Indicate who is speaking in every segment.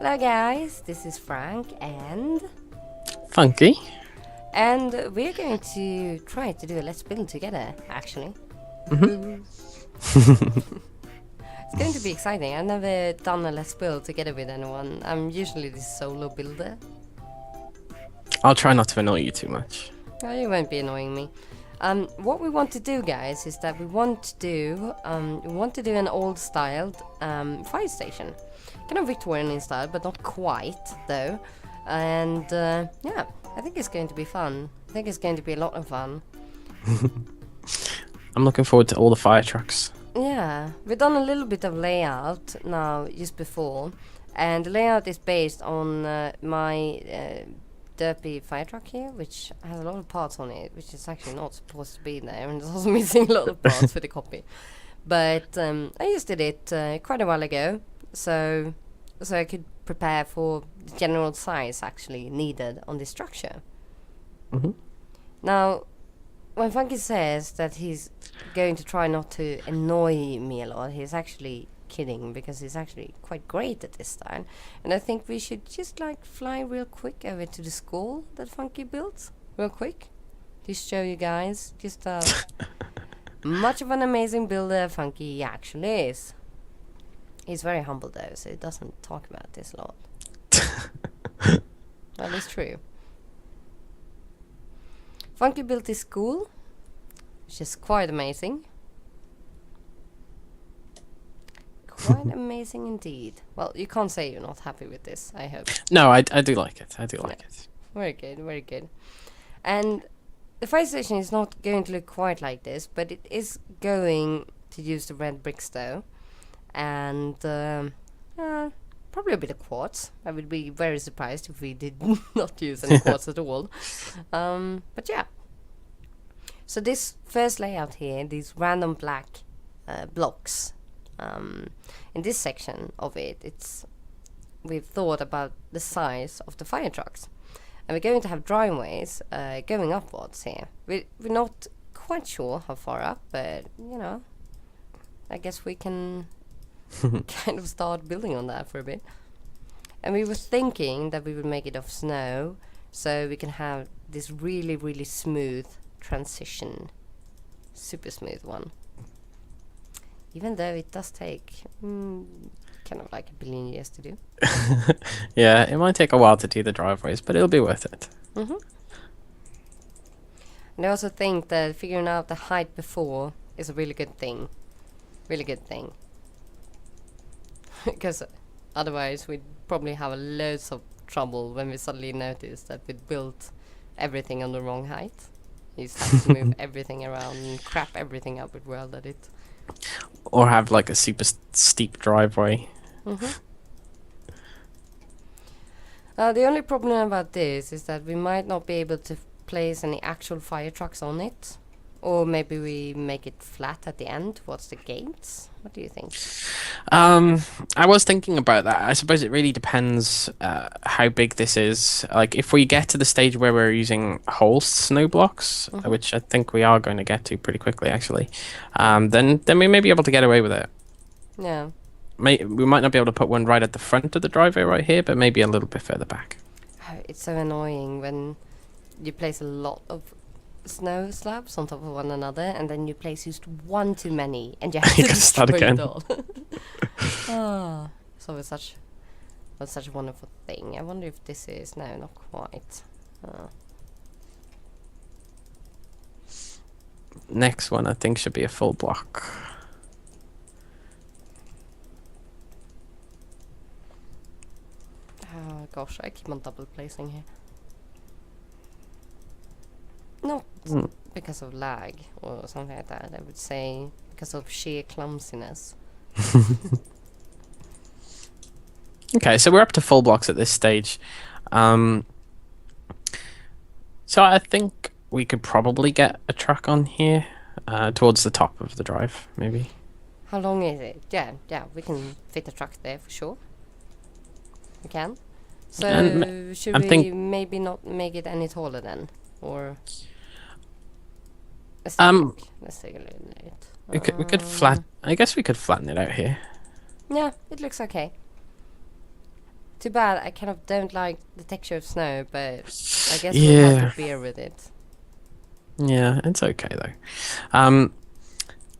Speaker 1: Hello guys, this is Frank and
Speaker 2: Phunkey.
Speaker 1: we're going to try to do a Let's Build together, actually.
Speaker 2: Mhm.
Speaker 1: It's going to be exciting. I've never done a Let's Build together with anyone. I'm usually the solo builder.
Speaker 2: I'll try not to annoy you too much.
Speaker 1: Oh, you won't be annoying me. What we want to do, guys, is that we want to do an old-styled fire station, kind of Victorian in style, but not quite though. And yeah, I think it's going to be fun. I think it's going to be a lot of fun.
Speaker 2: I'm looking forward to all the fire trucks.
Speaker 1: Yeah, we've done a little bit of layout now just before, and the layout is based on my derpy fire truck here, which has a lot of parts on it, which is actually not supposed to be there, and it's also missing a lot of parts for the copy. But I just did it quite a while ago, so I could prepare for the general size actually needed on this structure.
Speaker 2: Mhm.
Speaker 1: Now, when Funky says that he's going to try not to annoy me a lot, he's actually kidding, because he's actually quite great at this style. And I think we should just like fly real quick over to the school that Funky built real quick. Just show you guys just much of an amazing builder Funky actually is. He's very humble though, so he doesn't talk about this a lot. Well, it's true. Funky built his school, which is quite amazing. Quite amazing indeed. Well, you can't say you're not happy with this, I hope.
Speaker 2: No, I do like it. I do like it.
Speaker 1: Very good, very good. And the fire station is not going to look quite like this, but it is going to use the red bricks though. And probably a bit of quartz. I would be very surprised if we did not use any quartz at all. But yeah. So this first layout here, these random black blocks, in this section of it, we've thought about the size of the fire trucks. And we're going to have driveways going upwards here. We're not quite sure how far up, but you know, I guess we can kind of start building on that for a bit. And we were thinking that we would make it of snow, so we can have this really, really smooth transition. Super smooth one. Even though it does take kind of like a billion years to do.
Speaker 2: Yeah, it might take a while to do the driveways, but it'll be worth it.
Speaker 1: And I also think that figuring out the height before is a really good thing. Really good thing. Because otherwise we'd probably have loads of trouble when we suddenly notice that we built everything on the wrong height. You just have to move everything around and crap everything up with world at it.
Speaker 2: Or have like a super steep driveway.
Speaker 1: The only problem about this is that we might not be able to place any actual fire trucks on it. Or maybe we make it flat at the end towards the gates. What do you think?
Speaker 2: I was thinking about that. I suppose it really depends how big this is. Like, if we get to the stage where we're using whole snow blocks, which I think we are going to get to pretty quickly, actually, then we may be able to get away with it.
Speaker 1: Yeah.
Speaker 2: We might not be able to put one right at the front of the driveway right here, but maybe a little bit further back.
Speaker 1: Oh, it's so annoying when you place a lot of snow slabs on top of one another, and then you place just one too many, and you have to destroy it all. Oh, so it's such a wonderful thing. I wonder if this is no, not quite.
Speaker 2: Next one, I think, should be a full block.
Speaker 1: Oh gosh, I keep on double placing here. Not because of lag or something like that. I would say because of sheer clumsiness.
Speaker 2: Okay, so we're up to full blocks at this stage. So I think we could probably get a truck on here towards the top of the drive, maybe.
Speaker 1: How long is it? Yeah, we can fit a truck there for sure. We can. So should we maybe not make it any taller then, or? Let's take a look at it.
Speaker 2: We could flat. I guess we could flatten it out here.
Speaker 1: Yeah, it looks okay. Too bad. I kind of don't like the texture of snow, but I guess we'll have to
Speaker 2: Yeah,
Speaker 1: bear with it.
Speaker 2: yeah, it's okay though.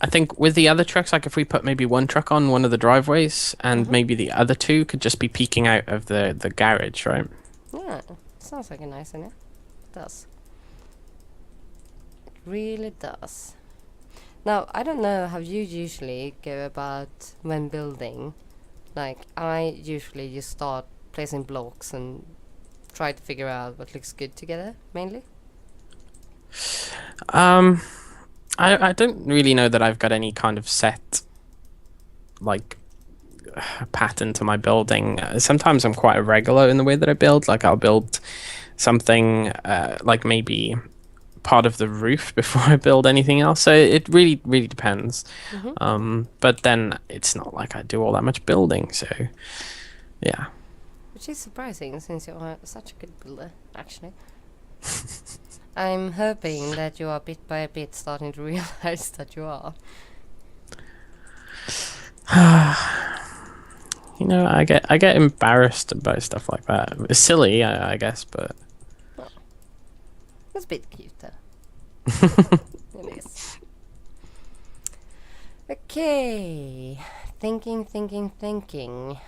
Speaker 2: I think with the other trucks, like if we put maybe one truck on one of the driveways, and
Speaker 1: Mm-hmm.
Speaker 2: maybe the other two could just be peeking out of the garage, right?
Speaker 1: Yeah, sounds like a nice idea. It does. It really does. Now, I don't know how you usually go about when building. Like, I usually just start placing blocks and try to figure out what looks good together, mainly.
Speaker 2: Um, I don't really know that I've got any kind of set like pattern to my building. Sometimes I'm quite irregular in the way that I build. Like I'll build something like maybe part of the roof before I build anything else. So it really depends.
Speaker 1: Mm-hmm.
Speaker 2: But then it's not like I do all that much building. So yeah.
Speaker 1: Which is surprising since you are such a good builder, actually. I'm hoping that you are bit by bit starting to realize that you are.
Speaker 2: You know, I get embarrassed about stuff like that. It's silly, I guess, but
Speaker 1: Oh, that's a bit cute though. It is. Okay. Thinking.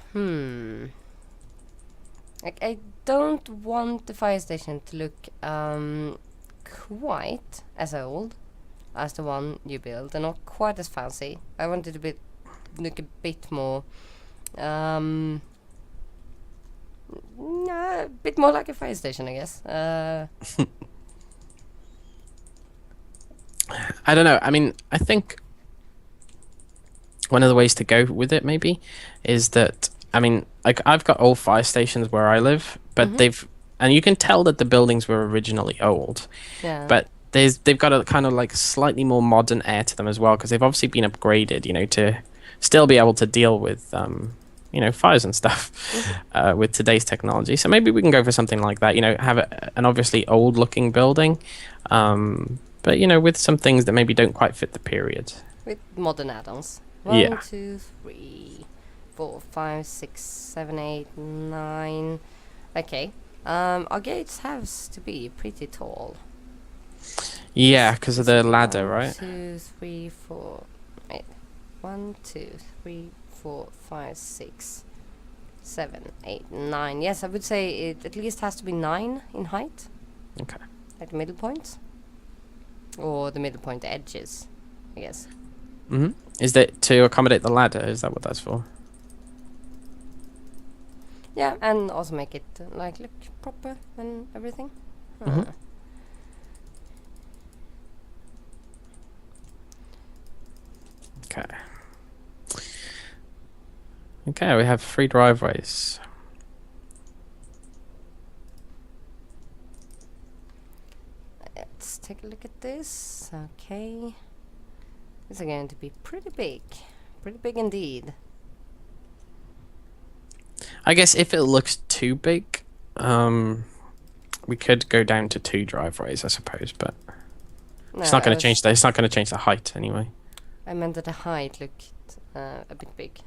Speaker 1: Like, I don't want the fire station to look quite as old as the one you built, and not quite as fancy. I want it to look a bit more, a bit more like a fire station, I guess.
Speaker 2: I don't know. I mean, I think one of the ways to go with it maybe is that I mean, like I've got old fire stations where I live, but
Speaker 1: Mm-hmm.
Speaker 2: and you can tell that the buildings were originally old,
Speaker 1: Yeah.
Speaker 2: but they've got a kind of like slightly more modern air to them as well because they've obviously been upgraded, you know, to still be able to deal with you know, fires and stuff
Speaker 1: Mm-hmm.
Speaker 2: with today's technology. So maybe we can go for something like that, you know, have an obviously old looking building, but you know, with some things that maybe don't quite fit the period.
Speaker 1: With modern add-ons. One,
Speaker 2: Yeah.
Speaker 1: 2, 3, 4, 5, 6, 7, 8, 9. Okay. Our gates has to be pretty tall.
Speaker 2: Yeah, because of
Speaker 1: This will
Speaker 2: the
Speaker 1: be
Speaker 2: ladder,
Speaker 1: 1,
Speaker 2: right?
Speaker 1: 2, 3, 4. Wait. 1, 2, 3, 4, 5, 6, 7, 8, 9. Yes, I would say it at least has to be 9 in height.
Speaker 2: Okay.
Speaker 1: At the middle point. Or the middle point edges, I guess.
Speaker 2: Mm-hmm. Is that to accommodate the ladder? Is that what that's for?
Speaker 1: Yeah, and also make it like look proper and everything.
Speaker 2: Mm-hmm. Okay. Okay, we have 3 driveways.
Speaker 1: Let's take a look at this. Okay. This is going to be pretty big. Pretty big indeed.
Speaker 2: I guess if it looks too big, we could go down to 2 driveways, I suppose, but
Speaker 1: No,
Speaker 2: it's not going to change that. It's not going to change the height anyway.
Speaker 1: I meant that the height looked a bit big.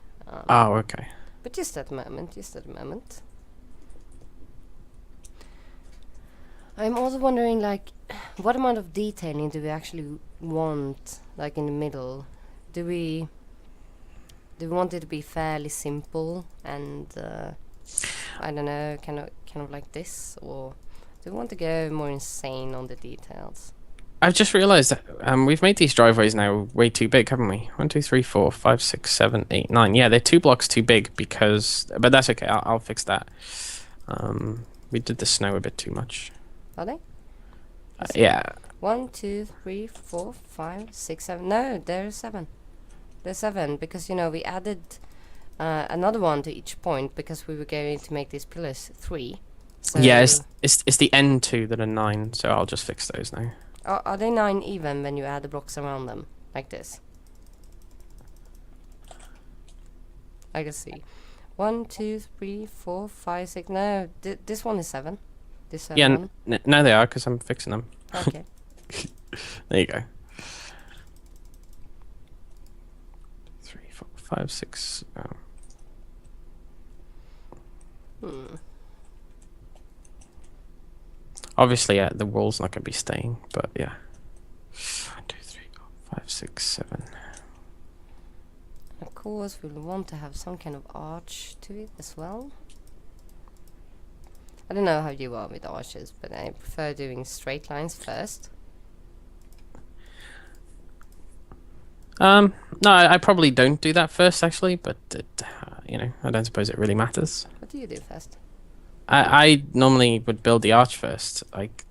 Speaker 2: Oh, okay.
Speaker 1: But just at the moment. I'm also wondering, like, what amount of detailing do we actually want, like, in the middle? Do we want it to be fairly simple and I don't know, kind of like this, or do we want to go more insane on the details?
Speaker 2: I've just realised that we've made these driveways now way too big, haven't we? 1, 2, 3, 4, 5, 6, 7, 8, 9. Yeah, they're 2 blocks too big but that's okay. I'll fix that. We did the snow a bit too much.
Speaker 1: Are they?
Speaker 2: Yeah.
Speaker 1: 1, 2, 3, 4, 5, 6, 7. No, there's 7. There's 7 because, you know, we added another one to each point because we were going to make these pillars 3. So
Speaker 2: Yeah, it's the end 2 that are 9, so I'll just fix those now.
Speaker 1: are they 9 even when you add the blocks around them like this? I can see. 1, 2, 3, 4, 5, 6. No, this one is 7. This
Speaker 2: Yeah,
Speaker 1: one.
Speaker 2: no, they are because I'm fixing them.
Speaker 1: Okay.
Speaker 2: There you go. 3, 4, 5, 6. Obviously, the wall's not going to be staying, but yeah. 1, 2, 3, 4, 5, 6, 7.
Speaker 1: Of course, we'll want to have some kind of arch to it as well. I don't know how you are with arches, but I prefer doing straight lines first.
Speaker 2: No, I probably don't do that first, actually, but you know, I don't suppose it really matters.
Speaker 1: What do you do first?
Speaker 2: I normally would build the arch first, like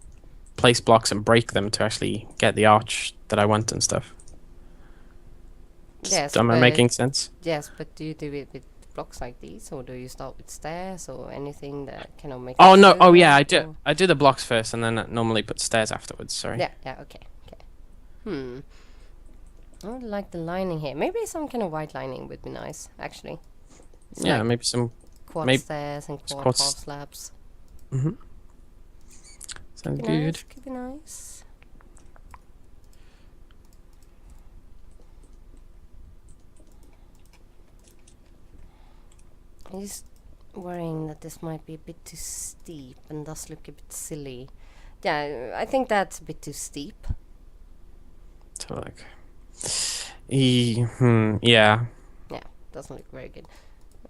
Speaker 2: place blocks and break them to actually get the arch that I want and stuff.
Speaker 1: Yes,
Speaker 2: Am I
Speaker 1: but
Speaker 2: making sense?
Speaker 1: yes, but do you do it with blocks like these, or do you start with stairs, or anything that kind of makes?
Speaker 2: Oh no! Oh yeah, I
Speaker 1: or...
Speaker 2: do. I do the blocks first, and then normally put stairs afterwards. Sorry.
Speaker 1: Yeah, yeah, okay. I would like the lining here. Maybe some kind of white lining would be nice, actually. It's
Speaker 2: Yeah,
Speaker 1: like
Speaker 2: maybe some
Speaker 1: quad stairs and quad half slabs.
Speaker 2: Sounds good.
Speaker 1: Nice, could be nice. I'm just worrying that this might be a bit too steep and thus look a bit silly. Yeah, I think that's a bit too steep.
Speaker 2: So like, yeah.
Speaker 1: Yeah, doesn't look very good.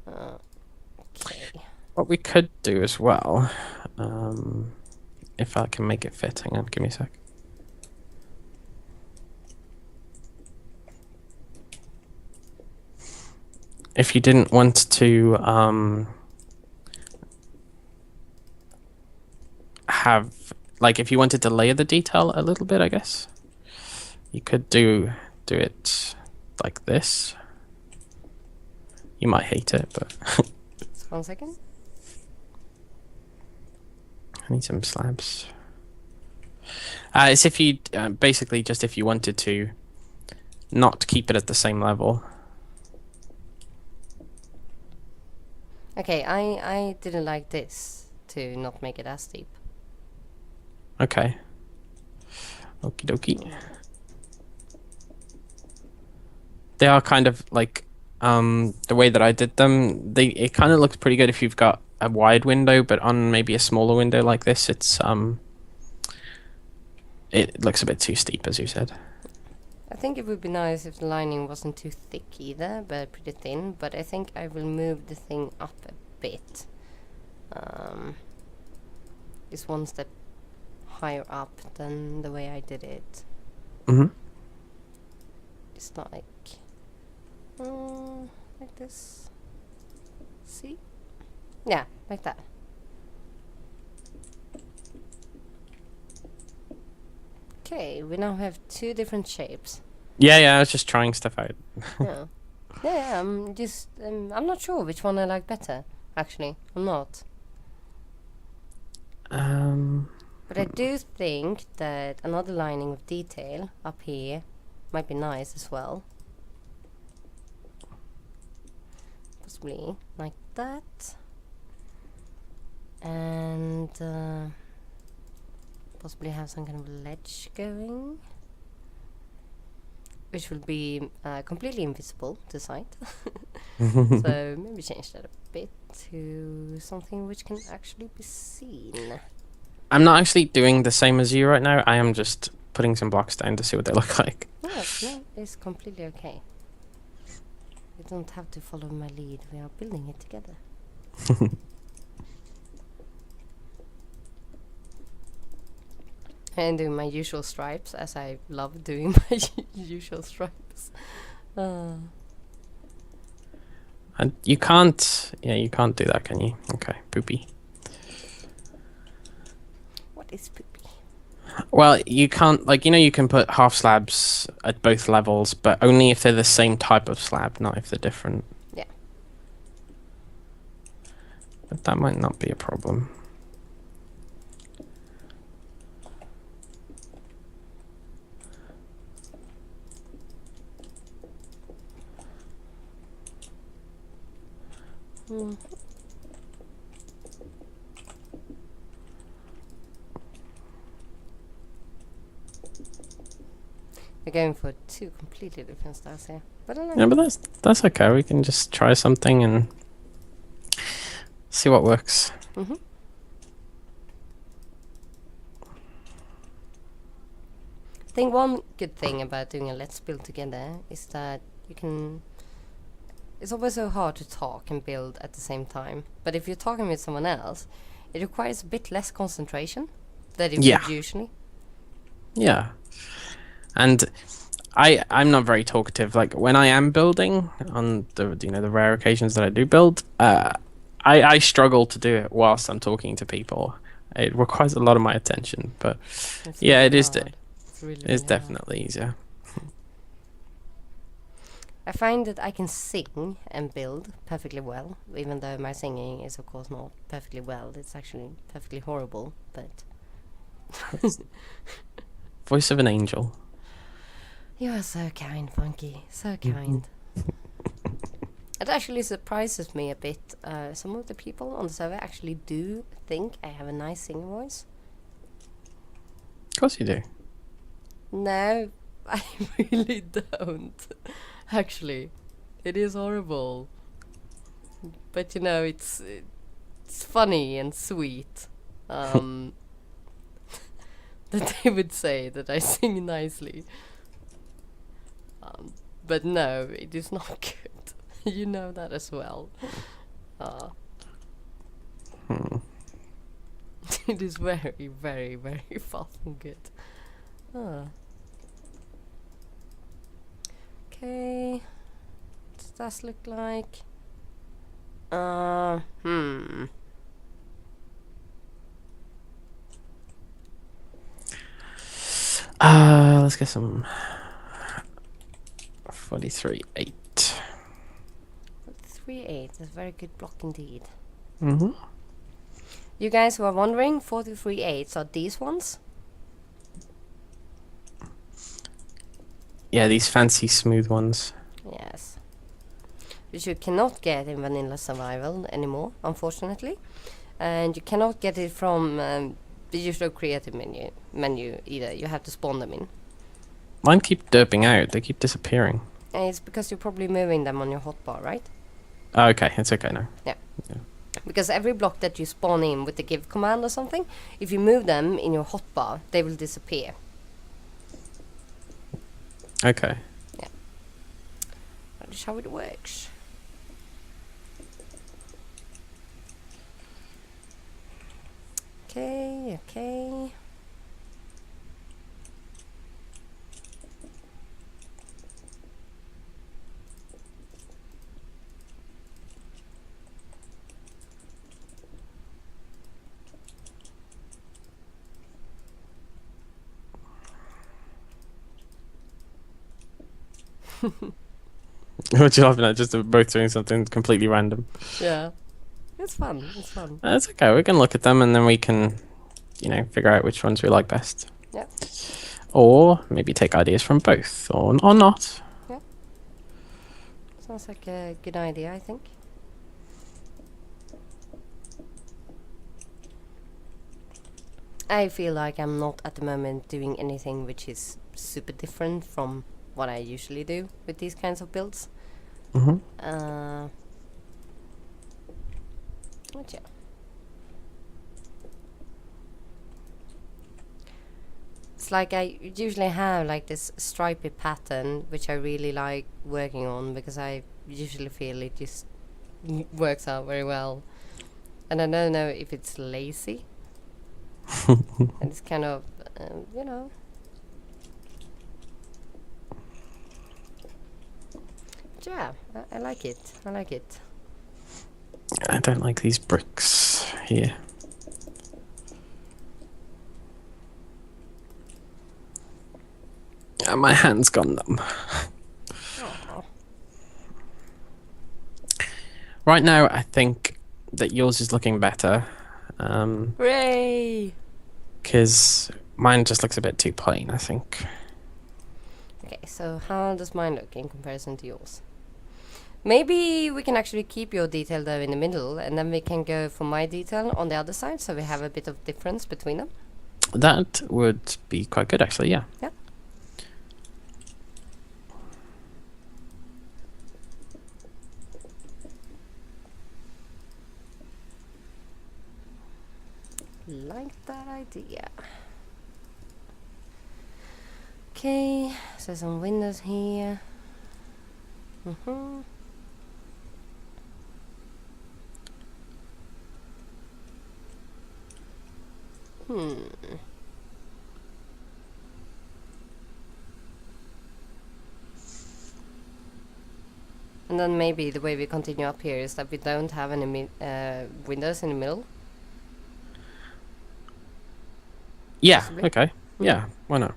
Speaker 1: Okay.
Speaker 2: What we could do as well, if I can make it fit. Hang on, give me a sec. If you didn't want to have, like, if you wanted to layer the detail a little bit, I guess you could do it like this. You might hate it, but
Speaker 1: Just 1 second.
Speaker 2: I need some slabs. It's if you basically just if you wanted to not keep it at the same level.
Speaker 1: Okay, I didn't like this to not make it as steep.
Speaker 2: Okay. Okie dokie. They are kind of like the way that I did them. It kind of looks pretty good if you've got a wide window, but on maybe a smaller window like this, it looks a bit too steep, as you said.
Speaker 1: I think it would be nice if the lining wasn't too thick either, but pretty thin. But I think I will move the thing up a bit. Just 1 step higher up than the way I did it. Just like this. See? Yeah, like that. Okay, we now have 2 different shapes.
Speaker 2: Yeah, I was just trying stuff out.
Speaker 1: Yeah. Yeah, I'm not sure which one I like better, actually. I'm not. But I do think that another lining of detail up here might be nice as well. Possibly like that. And possibly have some kind of ledge going, which will be completely invisible to sight. So maybe change that a bit to something which can actually be seen.
Speaker 2: I'm not actually doing the same as you right now. I am just putting some blocks down to see what they look like.
Speaker 1: No, it's completely okay. You don't have to follow my lead. We are building it together. And doing my usual stripes, as I love doing my usual stripes.
Speaker 2: And you can't do that, can you? Okay, poopy.
Speaker 1: What is poopy?
Speaker 2: Well, you can't, like, you can put half slabs at both levels, but only if they're the same type of slab, not if they're different.
Speaker 1: Yeah.
Speaker 2: But that might not be a problem.
Speaker 1: We're going for 2 completely different styles here. But I like
Speaker 2: Yeah, but that's okay. We can just try something and See what works.
Speaker 1: Mm-hmm. I think one good thing about doing a Let's Build together is that you can... It's always so hard to talk and build at the same time. But if you're talking with someone else, it requires a bit less concentration than it
Speaker 2: Yeah.
Speaker 1: would usually.
Speaker 2: Yeah. And I'm not very talkative. Like when I am building on the rare occasions that I do build, I struggle to do it whilst I'm talking to people. It requires a lot of my attention, but
Speaker 1: It's
Speaker 2: yeah,
Speaker 1: really
Speaker 2: it is.
Speaker 1: hard. It's really,
Speaker 2: It's
Speaker 1: really hard.
Speaker 2: definitely easier.
Speaker 1: I find that I can sing and build perfectly well, even though my singing is of course not perfectly well. It's actually perfectly horrible, but...
Speaker 2: Voice of an angel.
Speaker 1: You are so kind, Phunkey. So kind. It actually surprises me a bit. Some of the people on the server actually do think I have a nice singing voice.
Speaker 2: Of course you do.
Speaker 1: No, I really don't. Actually, it is horrible. But you know, it's funny and sweet. That they would say that I sing nicely. But no, it is not good. You know that as well. It is very, very, very far from good. Okay. What does that look like?
Speaker 2: Let's get some 43.8.
Speaker 1: 3.8. That's a very good block indeed.
Speaker 2: Mm-hmm.
Speaker 1: You guys who are wondering, 43.8s are these ones?
Speaker 2: Yeah, these fancy smooth ones.
Speaker 1: Yes. Which you cannot get in Vanilla Survival anymore, unfortunately. And you cannot get it from the usual creative menu either. You have to spawn them in.
Speaker 2: Mine keep derping out. They keep disappearing.
Speaker 1: And it's because you're probably moving them on your hotbar, right?
Speaker 2: Oh, okay, it's okay now.
Speaker 1: Yeah. Because every block that you spawn in with the give command or something, if you move them in your hotbar, they will disappear.
Speaker 2: Okay.
Speaker 1: Yeah. That is how it works. Okay, okay.
Speaker 2: What you laughing at? Just both doing something completely random.
Speaker 1: Yeah. It's fun, it's fun.
Speaker 2: That's okay. We can look at them and then we can, figure out which ones we like best.
Speaker 1: Yeah.
Speaker 2: Or maybe take ideas from both, or not.
Speaker 1: Yeah. Sounds like a good idea, I think. I feel like I'm not at the moment doing anything which is super different from what I usually do with these kinds of builds.
Speaker 2: Mm-hmm.
Speaker 1: But yeah. It's like I usually have like this stripy pattern which I really like working on because I usually feel it just works out very well. And I don't know if it's lazy. And it's kind of, yeah, I like it. I like it.
Speaker 2: I don't like these bricks here. My hand's gone numb. Right now, I think that yours is looking better.
Speaker 1: Hooray!
Speaker 2: Because mine just looks a bit too plain, I think.
Speaker 1: Okay, so how does mine look in comparison to yours? Maybe we can actually keep your detail there in the middle, and then we can go for my detail on the other side, so we have a bit of difference between them.
Speaker 2: That would be quite good, actually, yeah.
Speaker 1: Yeah. Like that idea. Okay, so some windows here. Mm-hmm. And then maybe the way we continue up here is that we don't have any windows in the middle.
Speaker 2: Yeah.
Speaker 1: Possibly.
Speaker 2: Okay. Yeah. Why not?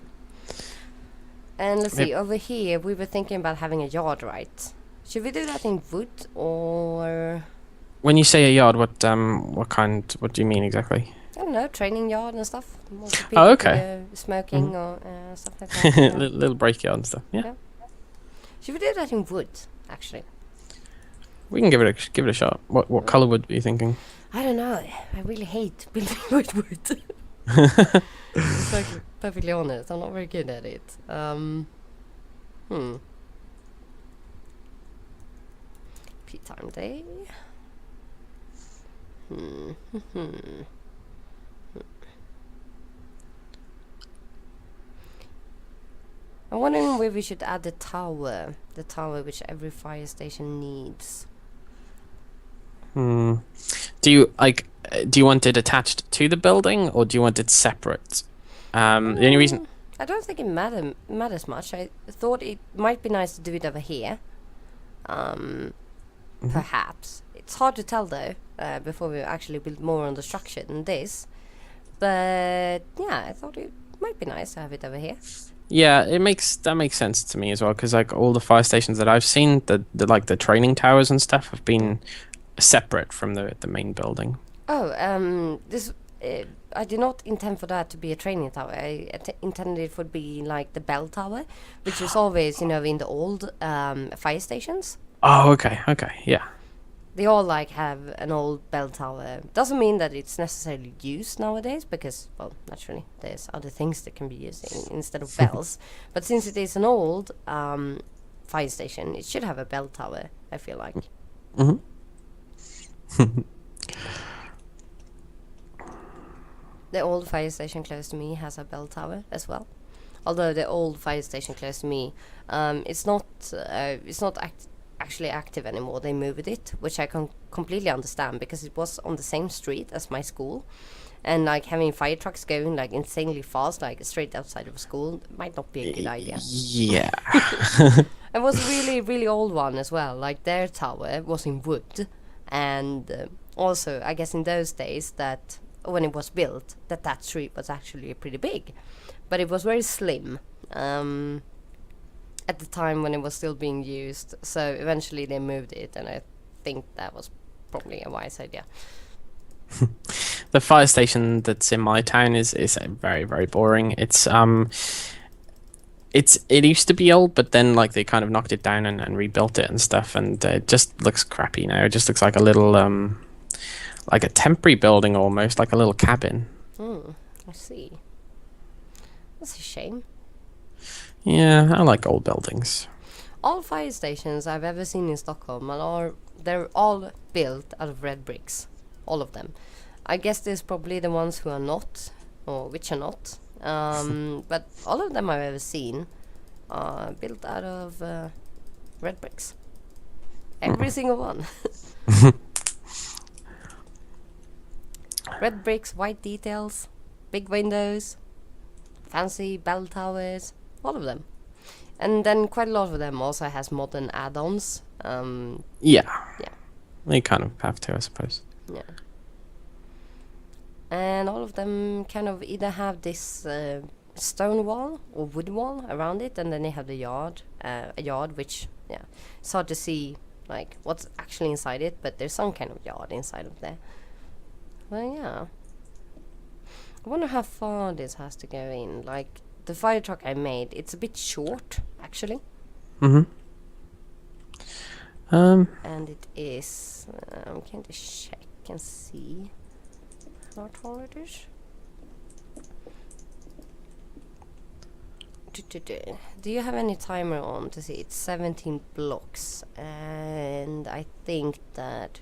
Speaker 1: And let's see, over here we were thinking about having a yard, right? Should we do that in wood or...
Speaker 2: When you say a yard, what what do you mean exactly?
Speaker 1: I don't know, training yard and stuff. More for
Speaker 2: Oh,
Speaker 1: people
Speaker 2: okay.
Speaker 1: to go smoking or stuff like that. Yeah.
Speaker 2: Little break yard and stuff. Yeah.
Speaker 1: Should we do that in wood, actually?
Speaker 2: We can give it a shot. What color wood are you thinking?
Speaker 1: I don't know. I really hate building with wood. It's like, perfectly honest, I'm not very good at it. Tea time day. I'm wondering where we should add the tower which every fire station needs.
Speaker 2: Do you do you want it attached to the building or do you want it separate? The only reason
Speaker 1: I don't think it matters much. I thought it might be nice to do it over here. Perhaps. It's hard to tell though, before we actually build more on the structure than this. But yeah, I thought it might be nice to have it over here.
Speaker 2: Yeah, that makes sense to me as well because like all the fire stations that I've seen, the training towers and stuff have been separate from the main building.
Speaker 1: Oh, this I did not intend for that to be a training tower. I intended it would be like the bell tower, which is always, in the old fire stations.
Speaker 2: Oh, okay, yeah.
Speaker 1: They all like have an old bell tower. Doesn't mean that it's necessarily used nowadays because, well, naturally there's other things that can be used instead of bells. But since it is an old fire station, it should have a bell tower, I feel like. The old fire station close to me has a bell tower as well. Although the old fire station close to me, it's not actually active anymore. They moved it, which I can completely understand because it was on the same street as my school, and like having fire trucks going like insanely fast, like straight outside of school, might not be a good idea.
Speaker 2: Yeah.
Speaker 1: It was a really, really old one as well. Like their tower was in wood, and also I guess in those days that when it was built, that street was actually pretty big, but it was very slim. At the time when it was still being used, so eventually they moved it, and I think that was probably a wise idea.
Speaker 2: The fire station that's in my town is very, very boring. It used to be old, but then like they kind of knocked it down and rebuilt it and stuff, and it just looks crappy now. It just looks like a little like a temporary building almost, like a little cabin.
Speaker 1: I see. That's a shame.
Speaker 2: Yeah, I like old buildings.
Speaker 1: All fire stations I've ever seen in Stockholm they're all built out of red bricks. All of them. I guess there's probably the ones who are not, or which are not. But all of them I've ever seen are built out of red bricks. Every single one. Red bricks, white details, big windows, fancy bell towers. All of them. And then quite a lot of them also has modern add-ons.
Speaker 2: Yeah. They kind of have to, I suppose.
Speaker 1: Yeah. And all of them kind of either have this stone wall or wood wall around it, and then they have the yard, a yard which, it's hard to see like what's actually inside it, but there's some kind of yard inside of there. Well, yeah. I wonder how far this has to go in. Like, the fire truck I made, it's a bit short, actually.
Speaker 2: And
Speaker 1: it is... I'm going to check and see how tall it is. Do you have any timer on to see? It's 17 blocks, and I think that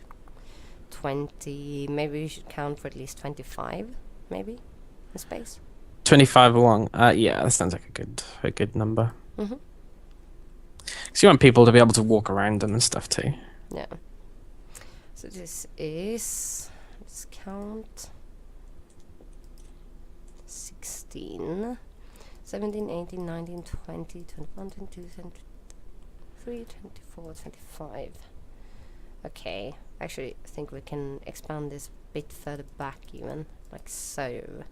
Speaker 1: 20... Maybe we should count for at least 25. maybe in space.
Speaker 2: 25 along. Yeah, that sounds like a good number.
Speaker 1: Mm-hmm.
Speaker 2: So you want people to be able to walk around them and stuff too.
Speaker 1: Yeah. So this is, let's count, 16, 17, 18, 19, 20, 21, 22, 23, 24, 25. Okay, actually I think we can expand this a bit further back even, like so.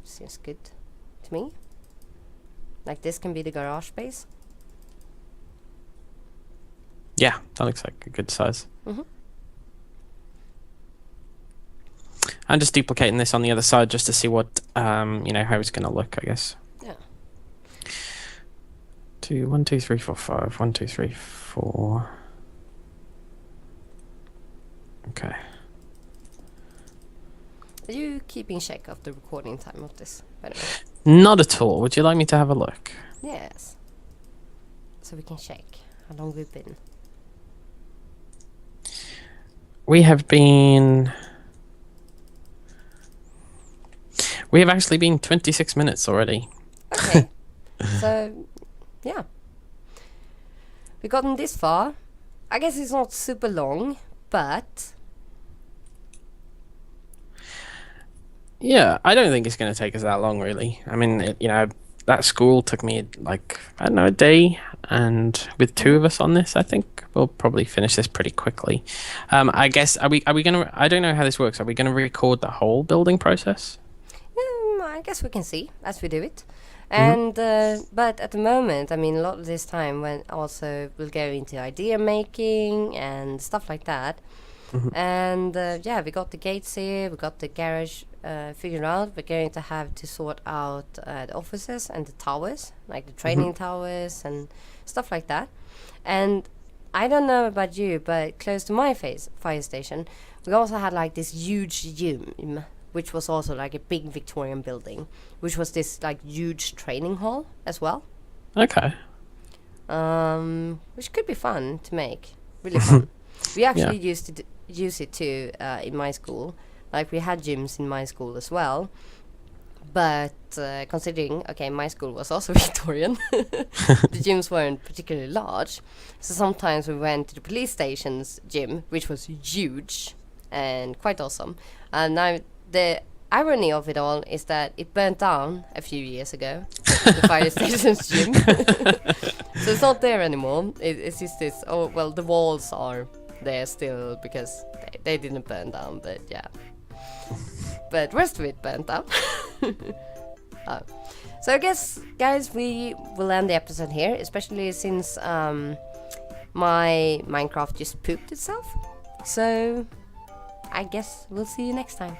Speaker 1: Seems good to me. Like this can be the garage space.
Speaker 2: Yeah, that looks like a good size.
Speaker 1: Mm-hmm.
Speaker 2: I'm just duplicating this on the other side just to see what, how it's going to look, I guess.
Speaker 1: Yeah.
Speaker 2: 1, 2, 3, 4, 5. 1, 2, 3, 4. Okay.
Speaker 1: Are you keeping check of the recording time of this, by the way?
Speaker 2: Not at all. Would you like me to have a look?
Speaker 1: Yes. So we can check how long we've been.
Speaker 2: We have actually been 26 minutes already.
Speaker 1: Okay. So, yeah. We've gotten this far. I guess it's not super long, but...
Speaker 2: Yeah, I don't think it's going to take us that long, really. I mean, that school took me, like, I don't know, a day. And with 2 of us on this, I think we'll probably finish this pretty quickly. I guess, are we going to... I don't know how this works. Are we going to record the whole building process?
Speaker 1: I guess we can see as we do it. And but at the moment, I mean, a lot of this time when also we'll go into idea making and stuff like that. And yeah, we got the gates here, we got the garage figured out. We're going to have to sort out the offices and the towers, like the training towers and stuff like that. And I don't know about you, but close to my fire station, we also had like this huge gym, which was also like a big Victorian building, which was this like huge training hall as well.
Speaker 2: Okay.
Speaker 1: Which could be fun to make, really fun. We actually used to use it too in my school. Like we had gyms in my school as well. But considering, okay, my school was also Victorian, the gyms weren't particularly large. So sometimes we went to the police station's gym, which was huge and quite awesome. And now the irony of it all is that it burnt down a few years ago, the fire station's gym. So it's not there anymore. It's just this, oh, well, the walls are there still because they didn't burn down, but yeah. But the rest of it burnt down. So I guess, guys, we will end the episode here, especially since my Minecraft just pooped itself. So I guess we'll see you next time.